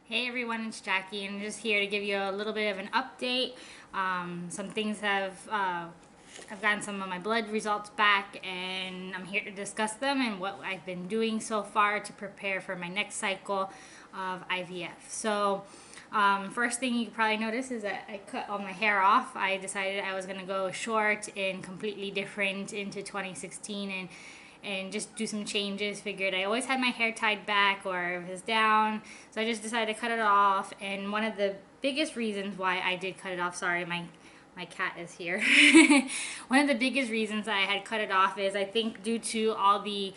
Hey everyone, it's Jackie, and I'm just here to give you a little bit of an update. Some things I've gotten some of my blood results back, and I'm here to discuss them and what I've been doing so far to prepare for my next cycle of IVF. First thing you probably notice is that I cut all my hair off. I decided I was gonna go short and completely different into 2016, and just do some changes. Figured I always had my hair tied back or it was down, so I just decided to cut it off. And one of the biggest reasons why I did cut it off, sorry, my cat is here. One of the biggest reasons I had cut it off is I think due to all the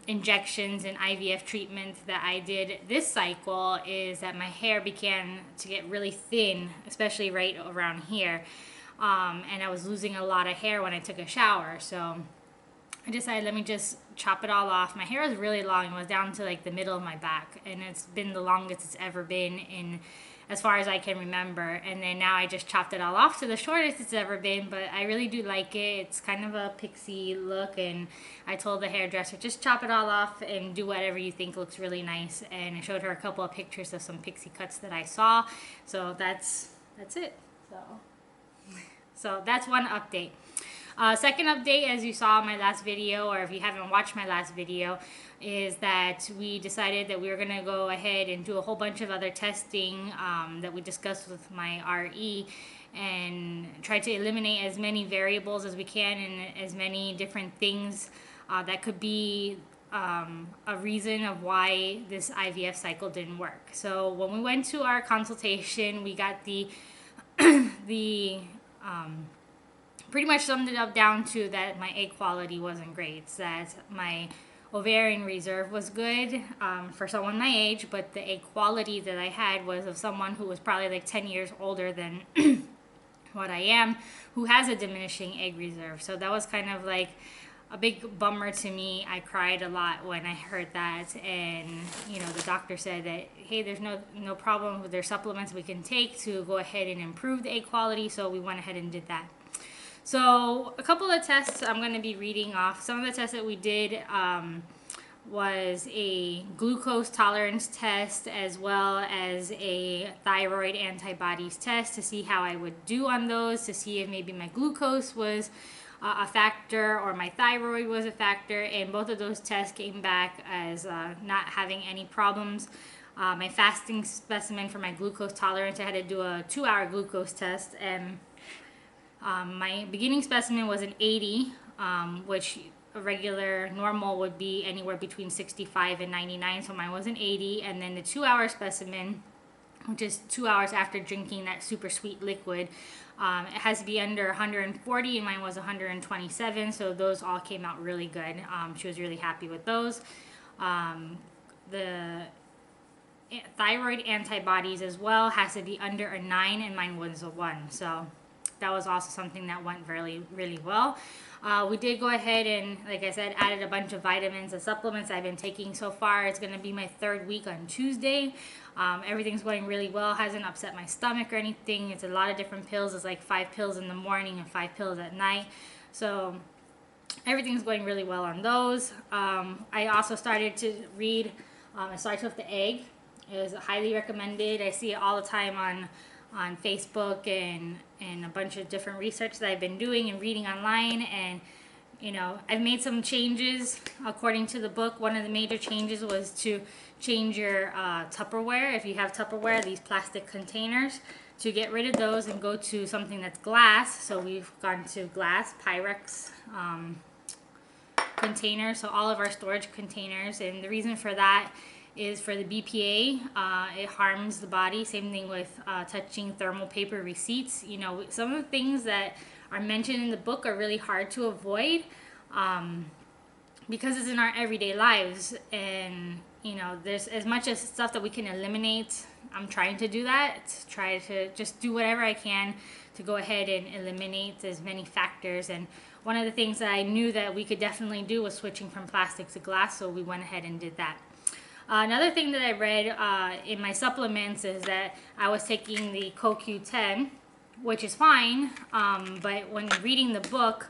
injections and IVF treatments that I did this cycle, is that my hair began to get really thin, especially right around here. And I was losing a lot of hair when I took a shower. So I decided, let me just chop it all off. My hair is really long. It was down to like the middle of my back, and it's been the longest it's ever been in as far as I can remember. And then now I just chopped it all off to the shortest it's ever been, but I really do like it. It's kind of a pixie look, and I told the hairdresser, just chop it all off and do whatever you think looks really nice. And I showed her a couple of pictures of some pixie cuts that I saw. So that's it. So that's one update. Second update, as you saw in my last video, or if you haven't watched my last video, is that we decided that we were going to go ahead and do a whole bunch of other testing that we discussed with my RE, and try to eliminate as many variables as we can and as many different things that could be a reason of why this IVF cycle didn't work. So when we went to our consultation, we got the pretty much summed it up down to that my egg quality wasn't great, that my ovarian reserve was good for someone my age, but the egg quality that I had was of someone who was probably like 10 years older than what I am, who has a diminishing egg reserve. So that was kind of like a big bummer to me. I cried a lot when I heard that, and the doctor said that, hey, there's no problem with their supplements we can take to go ahead and improve the egg quality. So we went ahead and did that. So a couple of tests I'm going to be reading off. Some of the tests that we did was a glucose tolerance test, as well as a thyroid antibodies test to see how I would do on those, to see if maybe my glucose was a factor or my thyroid was a factor. And both of those tests came back as not having any problems. My fasting specimen for my glucose tolerance, I had to do a 2-hour glucose test, and my beginning specimen was an 80, which a regular normal would be anywhere between 65 and 99, so mine was an 80. And then the 2-hour specimen, which is 2 hours after drinking that super sweet liquid, it has to be under 140, and mine was 127, so those all came out really good. She was really happy with those. The thyroid antibodies as well has to be under a 9, and mine was a 1, so that was also something that went really, really well. We did go ahead and, like I said, added a bunch of vitamins and supplements I've been taking so far. It's going to be my 3rd week on Tuesday. Everything's going really well. Hasn't upset my stomach or anything. It's a lot of different pills. It's like 5 pills in the morning and 5 pills at night. So everything's going really well on those. I also started to read, it starts with the egg. It is highly recommended. I see it all the time on Facebook and a bunch of different research that I've been doing and reading online. And I've made some changes according to the book. One of the major changes was to change your Tupperware. If you have Tupperware, these plastic containers, to get rid of those and go to something that's glass. So we've gone to glass Pyrex containers, so all of our storage containers. And the reason for that is for the BPA. It harms the body. Same thing with touching thermal paper receipts. Some of the things that are mentioned in the book are really hard to avoid because it's in our everyday lives. And there's as much as stuff that we can eliminate. I'm trying to do that. Try to just do whatever I can to go ahead and eliminate as many factors. And one of the things that I knew that we could definitely do was switching from plastic to glass, so we went ahead and did that. Another thing that I read in my supplements is that I was taking the CoQ10, which is fine, but when reading the book,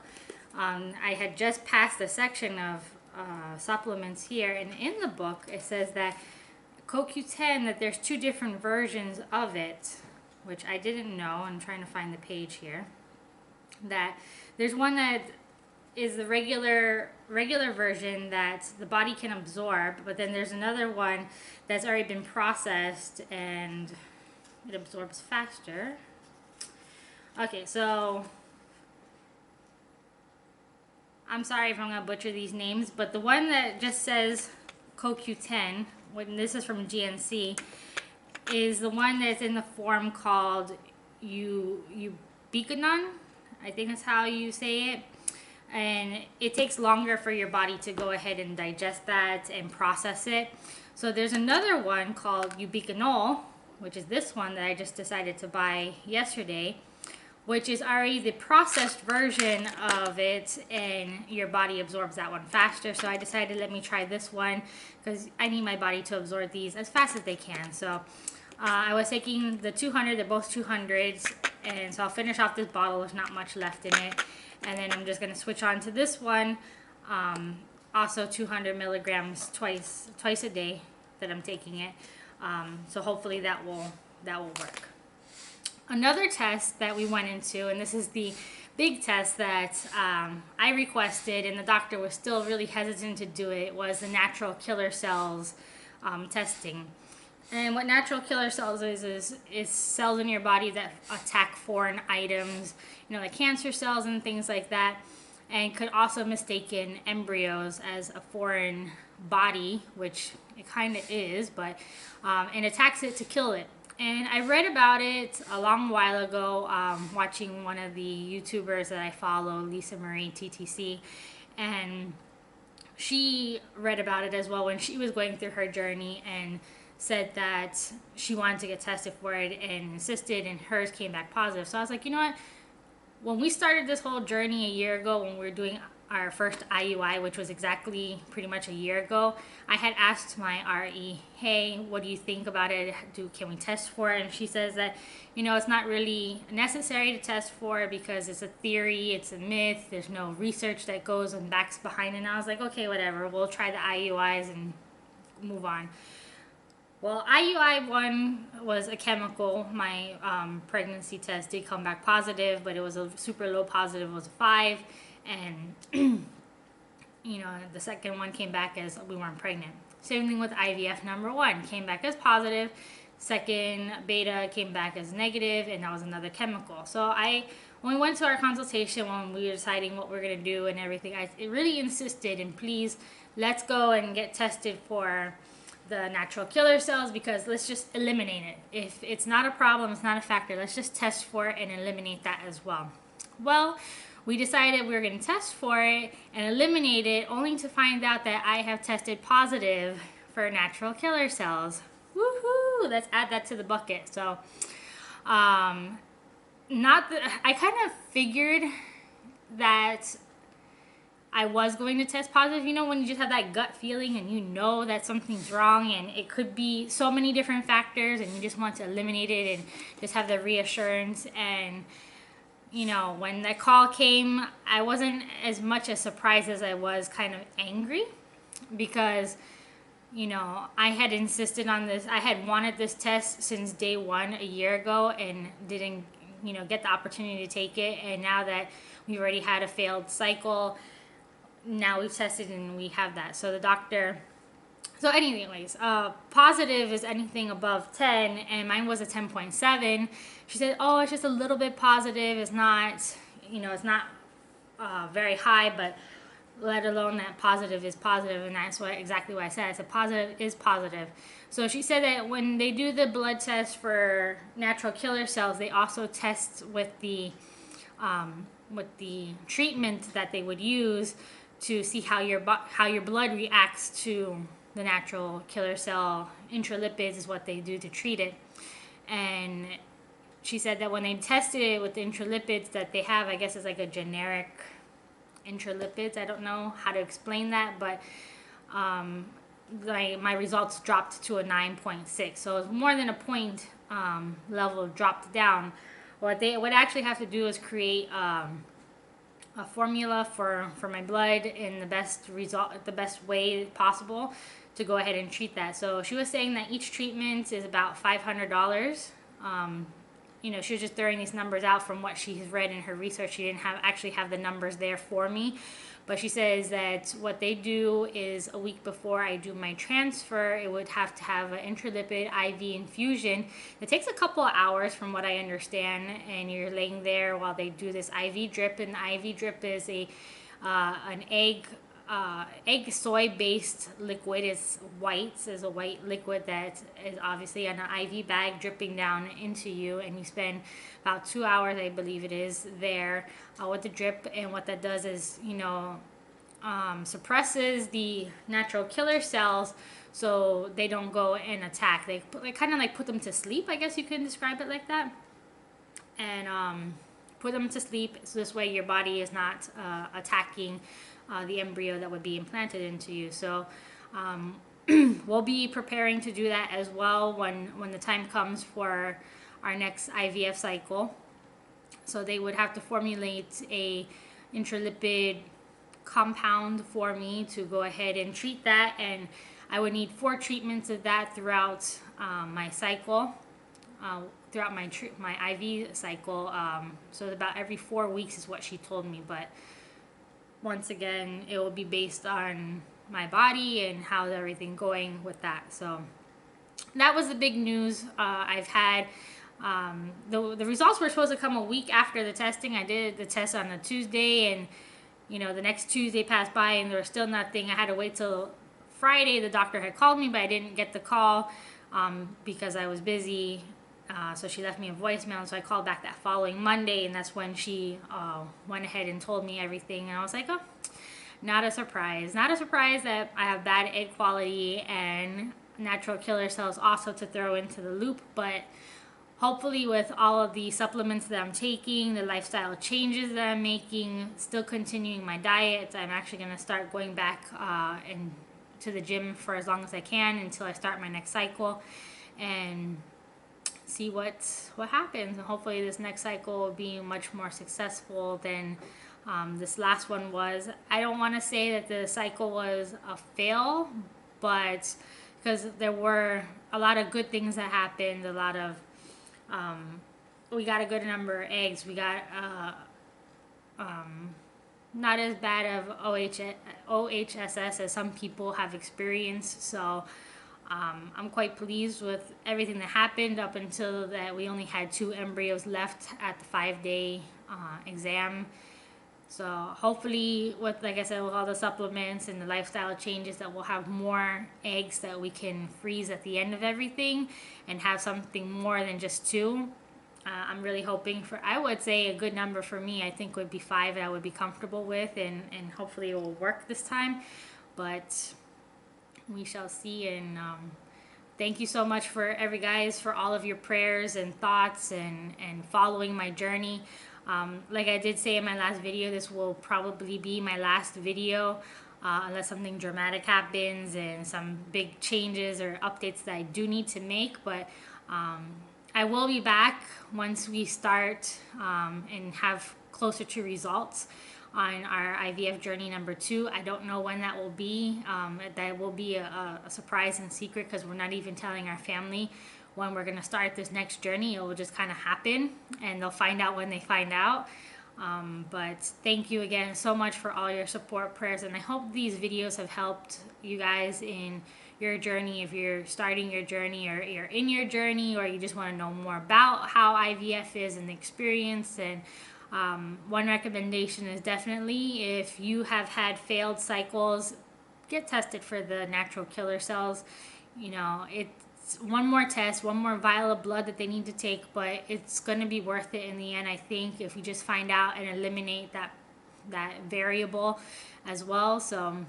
I had just passed a section of supplements here, and in the book it says that CoQ10, that there's two different versions of it, which I didn't know. I'm trying to find the page here. That there's one that is the regular version that the body can absorb, but then there's another one that's already been processed and it absorbs faster. Okay, so I'm sorry if I'm gonna butcher these names, but the one that just says CoQ10, when this is from GNC, is the one that's in the form called ubiquinone. I think that's how you say it. And it takes longer for your body to go ahead and digest that and process it. So there's another one called ubiquinol, which is this one that I just decided to buy yesterday, which is already the processed version of it, and your body absorbs that one faster. So I decided, let me try this one, because I need my body to absorb these as fast as they can. So I was taking the 200, they're both 200s, and so I'll finish off this bottle. There's not much left in it. And then I'm just going to switch on to this one, also 200 milligrams twice a day that I'm taking it. So hopefully that will work. Another test that we went into, and this is the big test that I requested, and the doctor was still really hesitant to do it, was the natural killer cells testing. And what natural killer cells is cells in your body that attack foreign items, like cancer cells and things like that, and could also mistaken embryos as a foreign body, which it kind of is, but and attacks it to kill it. And I read about it a long while ago, watching one of the YouTubers that I follow, Lisa Marie TTC, and she read about it as well when she was going through her journey, and said that she wanted to get tested for it and insisted, and hers came back positive. So I was like, you know what? When we started this whole journey a year ago, when we were doing our first IUI, which was exactly pretty much a year ago, I had asked my RE, hey, what do you think about it? Can we test for it? And she says that, it's not really necessary to test for it because it's a theory, it's a myth, there's no research that goes and backs behind it. And I was like, okay, whatever, we'll try the IUIs and move on. Well, IUI 1 was a chemical. My pregnancy test did come back positive, but it was a super low positive. It was a 5. And, the second one came back as we weren't pregnant. Same thing with IVF number 1. Came back as positive. Second beta came back as negative, and that was another chemical. So when we went to our consultation, when we were deciding what we're going to do and everything, I really insisted, and please, let's go and get tested for the natural killer cells, because let's just eliminate it. If it's not a problem, it's not a factor, let's just test for it and eliminate that as well. Well, we decided we were going to test for it and eliminate it, only to find out that I have tested positive for natural killer cells. Woohoo! Let's add that to the bucket. So, I kind of figured that I was going to test positive. When you just have that gut feeling and that something's wrong, and it could be so many different factors, and you just want to eliminate it and just have the reassurance. And when that call came, I wasn't as much as surprised as I was kind of angry, because I had insisted on this. I had wanted this test since day 1 a year ago and didn't get the opportunity to take it. And now that we already had a failed cycle, now we've tested and we have that. So the doctor, anyways, positive is anything above 10, and mine was a 10.7. She said, oh, it's just a little bit positive. It's not, it's not very high, but let alone that positive is positive. And that's exactly what I said. I said positive is positive. So she said that when they do the blood test for natural killer cells, they also test with the treatment that they would use to see how your blood reacts to the natural killer cell. Intralipids is what they do to treat it. And she said that when they tested it with the intralipids that they have, I guess it's like a generic intralipids. I don't know how to explain that, but my results dropped to a 9.6. So it's more than a point level dropped down. What they would actually have to do is create a formula for my blood in the best way possible to go ahead and treat that. So she was saying that each treatment is about $500. You know, she was just throwing these numbers out from what she's read in her research. She didn't actually have the numbers there for me, but she says that what they do is a week before I do my transfer, it would have to have an intralipid IV infusion. It takes a couple of hours from what I understand, and you're laying there while they do this IV drip, and the IV drip is an egg soy based liquid. Is white, is a white liquid that is obviously in an IV bag dripping down into you, and you spend about 2 hours, I believe it is, there with the drip. And what that does is, you know, suppresses the natural killer cells so they don't go and attack. They kind of like put them to sleep, I guess you can describe it like that, and put them to sleep, so this way your body is not attacking the embryo that would be implanted into you. So we'll be preparing to do that as well when the time comes for our next IVF cycle. So they would have to formulate a intralipid compound for me to go ahead and treat that, and I would need 4 treatments of that throughout my cycle, throughout my IV cycle. So about every 4 weeks is what she told me, but once again, it will be based on my body and how's everything going with that. So that was the big news I've had. The results were supposed to come a week after the testing. I did the test on a Tuesday, and you know, the next Tuesday passed by and there was still nothing. I had to wait till Friday. The doctor had called me, but I didn't get the call because I was busy. So she left me a voicemail, so I called back that following Monday, and that's when she went ahead and told me everything. And I was like, oh, not a surprise. Not a surprise that I have bad egg quality and natural killer cells also to throw into the loop, but hopefully with all of the supplements that I'm taking, the lifestyle changes that I'm making, still continuing my diet, I'm actually going to start going back to the gym for as long as I can until I start my next cycle, and see what happens. And hopefully this next cycle will be much more successful than this last one was. I don't want to say that the cycle was a fail, but because there were a lot of good things that happened, a lot of we got a good number of eggs. We got not as bad of OHSS as some people have experienced. So I'm quite pleased with everything that happened up until that we only had 2 embryos left at the 5-day exam. So hopefully with, like I said, with all the supplements and the lifestyle changes, that we'll have more eggs that we can freeze at the end of everything and have something more than just 2. I'm really hoping for, I would say a good number for me, I think would be 5 that I would be comfortable with, and hopefully it will work this time. But we shall see. And thank you so much for for all of your prayers and thoughts and following my journey. Like I did say in my last video, this will probably be my last video unless something dramatic happens and some big changes or updates that I do need to make. But I will be back once we start and have closer to results on our IVF journey number 2. I don't know when that will be. That will be a surprise and secret, because we're not even telling our family when we're going to start this next journey. It will just kind of happen, and they'll find out when they find out. But thank you again so much for all your support, prayers, and I hope these videos have helped you guys in your journey. If you're starting your journey, or you're in your journey, or you just want to know more about how IVF is and the experience. And one recommendation is definitely, if you have had failed cycles, get tested for the natural killer cells. You know, it's one more test, one more vial of blood that they need to take, but it's going to be worth it in the end, I think, if you just find out and eliminate that variable as well. So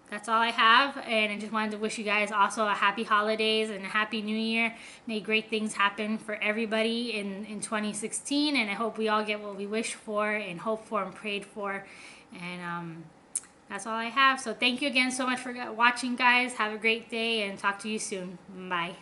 that's all I have, and I just wanted to wish you guys also a happy holidays and a happy new year. May great things happen for everybody in 2016, and I hope we all get what we wish for and hope for and prayed for. And that's all I have. So thank you again so much for watching, guys. Have a great day, and talk to you soon. Bye.